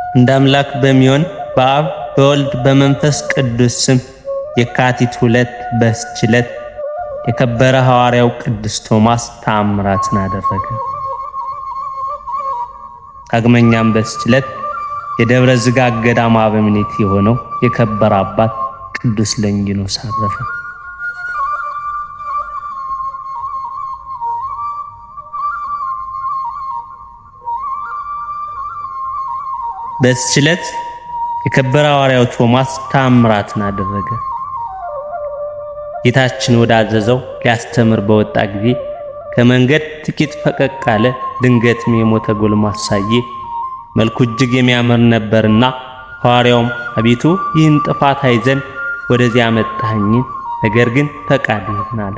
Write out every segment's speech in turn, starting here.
እንደ አምላክ በሚሆን በአብ በወልድ በመንፈስ ቅዱስ ስም የካቲት 2 በዚች ዕለት የከበረ ሐዋርያው ቅዱስ ቶማስ ተአምራትን አደረገ። ዳግመኛም በዚች ዕለት የደብረ ዝጋግ ገዳም አበምኔት የሆነው የከበረ አባት ቅዱስ ለንጊኖስ አረፈ። በዚች ዕለት የከበረ ሐዋርያው ቶማስ ተአምራትን አደረገ። ጌታችን ወዳዘዘው ሊያስተምር በወጣ ጊዜ ከመንገድ ጥቂት ፈቀቅ አለ። ድንገትም የሞተ ጎልማሳ አየ። መልኩ እጅግ የሚያምር ነበርና ሐዋርያውም አቤቱ ይህን ጥፋት አይ ዘንድ ወደዚያ አመጣኸኝ፣ ነገር ግን ፈቃድ ይሁን አለ።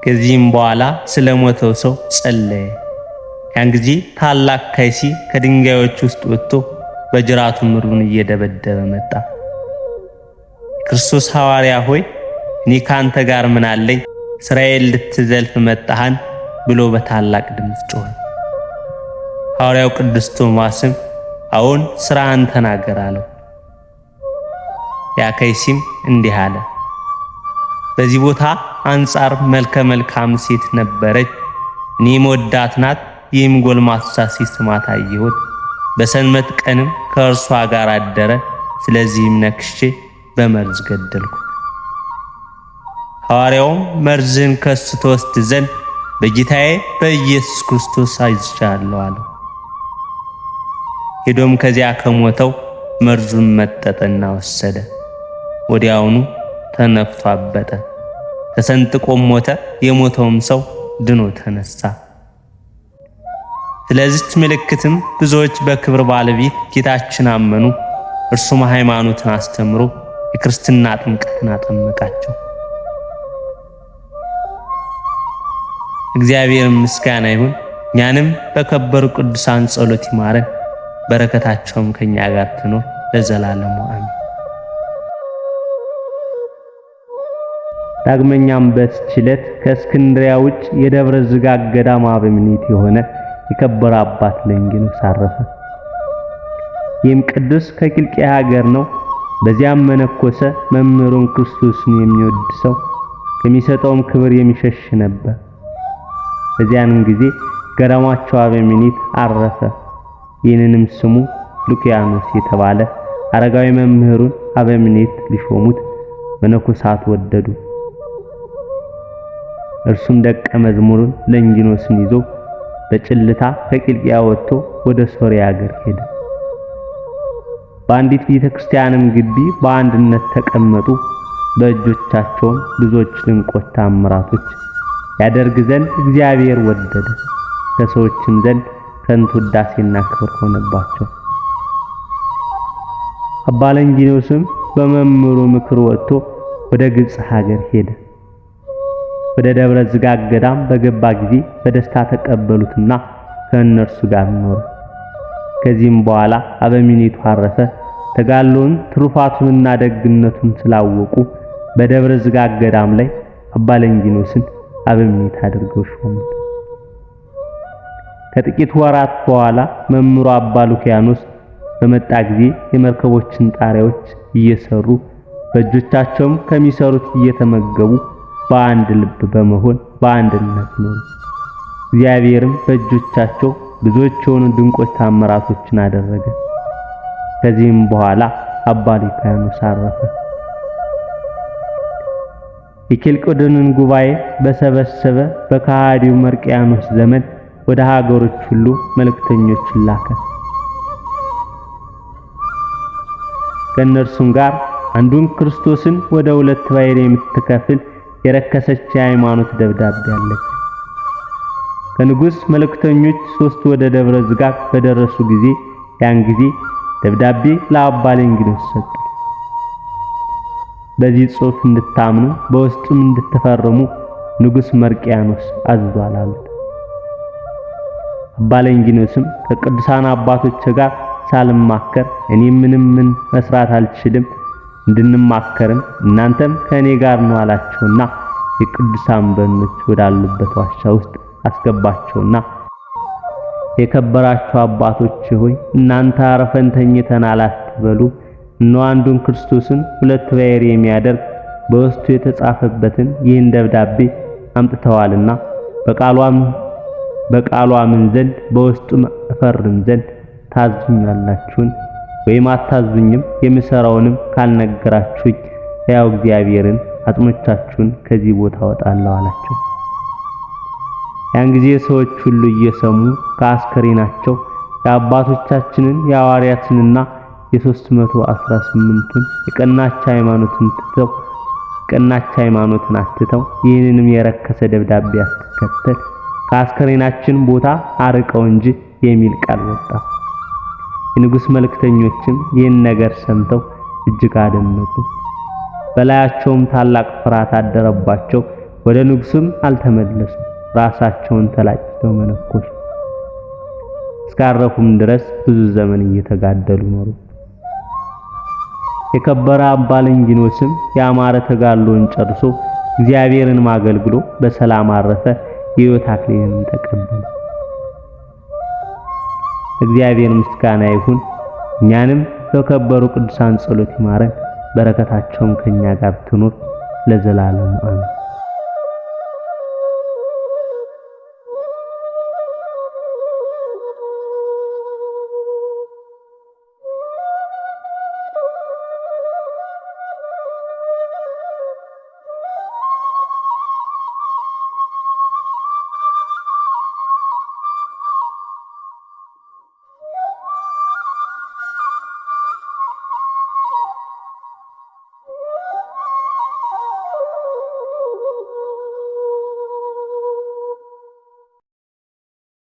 ከዚህም በኋላ ስለ ሞተው ሰው ጸለየ። ያን ጊዜ ታላቅ ከይሲ ከድንጋዮች ውስጥ ወጥቶ በጅራቱ ምድሩን እየደበደበ መጣ። ክርስቶስ ሐዋርያ ሆይ እኔ ካንተ ጋር ምን አለኝ? እስራኤል ልትዘልፍ መጣሃን ብሎ በታላቅ ድምፅ ጮኸ። ሐዋርያው ቅዱስ ቶማስም አዎን ሥራህን ተናገር አለው። ያ ከይሲም እንዲህ አለ። በዚህ ቦታ አንጻር መልከ መልካም ሴት ነበረች፣ እኔም ወዳት ናት። ይህም ጎልማሳ ሲስማት አየሁት። በሰንበት ቀንም ከእርሷ ጋር አደረ። ስለዚህም ነክሼ በመርዝ ገደልኩ። ሐዋርያውም መርዝህን ከሱ ትወስድ ዘንድ በጌታዬ በኢየሱስ ክርስቶስ አዝዣለሁ አለው። ሄዶም ከዚያ ከሞተው መርዙን መጠጠና ወሰደ። ወዲያውኑ ተነፋበጠ፣ ተሰንጥቆም ሞተ። የሞተውም ሰው ድኖ ተነሳ። ስለዚህች ምልክትም ብዙዎች በክብር ባለቤት ጌታችን አመኑ። እርሱም ሃይማኖትን አስተምሮ የክርስትና ጥምቀትን አጠመቃቸው። እግዚአብሔር ምስጋና ይሁን። እኛንም በከበሩ ቅዱሳን ጸሎት ይማረን፣ በረከታቸውም ከኛ ጋር ትኖር ለዘላለሙ አሜን። ዳግመኛም በዚች ዕለት ከእስክንድርያ ውጭ የደብረ ዝጋግ ገዳም አበምኔት የሆነ የከበረ አባት ለንጊኖስ አረፈ። ይህም ቅዱስ ከኪልቅያ ሀገር ነው። በዚያም መነኮሰ። መምህሩን ክርስቶስን የሚወድ ሰው ከሚሰጠውም ክብር የሚሸሽ ነበር። በዚያንም ጊዜ ገዳማቸው አበምኔት አረፈ። ይህንንም ስሙ ሉኪያኖስ የተባለ አረጋዊ መምህሩን አበምኔት ሊሾሙት መነኮሳት ወደዱ። እርሱም ደቀ መዝሙሩን ለንጊኖስን ይዞ በጭልታ ከኪልቅያ ወጥቶ ወደ ሶርያ ሀገር ሄደ። በአንዲት ቤተክርስቲያንም ግቢ በአንድነት ተቀመጡ። በእጆቻቸውም ብዙዎች ድንቆች ተአምራቶች ያደርግ ዘንድ እግዚአብሔር ወደደ። ከሰዎችም ዘንድ ከንቱ ውዳሴና ክብር ሆነባቸው። አባ ለንጊኖስም በመምህሩ ምክር ወጥቶ ወደ ግብጽ ሀገር ሄደ። ወደ ደብረ ዝጋግ ገዳም በገባ ጊዜ በደስታ ተቀበሉትና ከእነርሱ ጋር ኖረ። ከዚህም በኋላ አበምኔቱ አረፈ። ተጋድሎውን ትሩፋቱንና ደግነቱን ስላወቁ በደብረ ዝጋግ ገዳም ላይ አባ ለንጊኖስን አበምኔት አድርገው ሾሙት። ከጥቂት ወራት በኋላ መምህሩ አባ ሉኪያኖስ በመጣ ጊዜ የመርከቦችን ጣሪያዎች እየሰሩ በእጆቻቸውም ከሚሰሩት እየተመገቡ በአንድ ልብ በመሆን በአንድነት ኖሩ። እግዚአብሔርም በእጆቻቸው ብዙዎች የሆኑ ድንቆች ተአምራቶችን አደረገ። ከዚህም በኋላ አባ ሉኪያኖስ አረፈ። የኬልቄዶንን ጉባኤ በሰበሰበ በከሃዲው መርቅያኖስ ዘመን ወደ ሀገሮች ሁሉ መልእክተኞችን ላከ። ከእነርሱም ጋር አንዱን ክርስቶስን ወደ 2 ባሕር የምትከፍል የረከሰች የሃይማኖት ደብዳቤ አለች። ከንጉሥ መልእክተኞች 3 ወደ ደብረ ዝጋግ በደረሱ ጊዜ ያን ጊዜ ደብዳቤ ለአባ ለንጊኖስ ሰጡ። በዚህ ጽሑፍ እንድታምኑ በውስጡም እንድትፈርሙ ንጉሥ መርቅያኖስ አዟል አሉት። አባ ለንጊኖስም ከቅዱሳን አባቶች ጋር ሳልማከር እኔ ምንም መስራት አልችልም፣ እንድንማከርም እናንተም ከኔ ጋር ነው አላቸውና የቅዱሳን በኖች ወዳሉበት ዋሻ ውስጥ አስገባቸውና የከበራችሁ አባቶች ሆይ እናንተ አርፈን ተኝተናል አትበሉ። እነሆ አንዱን ክርስቶስን ሁለት ባሕርይ የሚያደርግ በውስጡ የተጻፈበትን ይህን ደብዳቤ አምጥተዋልና በቃሉ አምን ዘንድ በውስጡም እፈርም ዘንድ ታዙኛላችሁን ወይም አታዙኝም? የምሰራውንም ካልነገራችሁኝ ሕያው እግዚአብሔርን አጽሞቻችሁን ከዚህ ቦታ አወጣለሁ አላቸው። ያን ጊዜ ሰዎች ሁሉ እየሰሙ ከአስከሬናቸው የአባቶቻችንን የሐዋርያትንና የ318ቱን የቀናች ሃይማኖትን አትተው ይህንንም የረከሰ ደብዳቤ አትከተል ከአስከሬናችን ቦታ አርቀው እንጂ የሚል ቃል ወጣ። የንጉሥ መልእክተኞችም ይህን ነገር ሰምተው እጅግ አደነቁ። በላያቸውም ታላቅ ፍርሃት አደረባቸው። ወደ ንጉሥም አልተመለሱም። ራሳቸውን ተላጭተው መነኮሱ። እስካረፉም ድረስ ብዙ ዘመን እየተጋደሉ ኖሩ። የከበረ አባ ለንጊኖስም ያማረ ተጋድሎን ጨርሶ እግዚአብሔርን አገልግሎ በሰላም አረፈ። የሕይወት አክሊልንም ተቀበለ። እግዚአብሔር ምስጋና ይሁን። እኛንም በከበሩ ቅዱሳን ጸሎት ይማረን። በረከታቸውም ከኛ ጋር ትኑር ለዘላለሙ አሜን።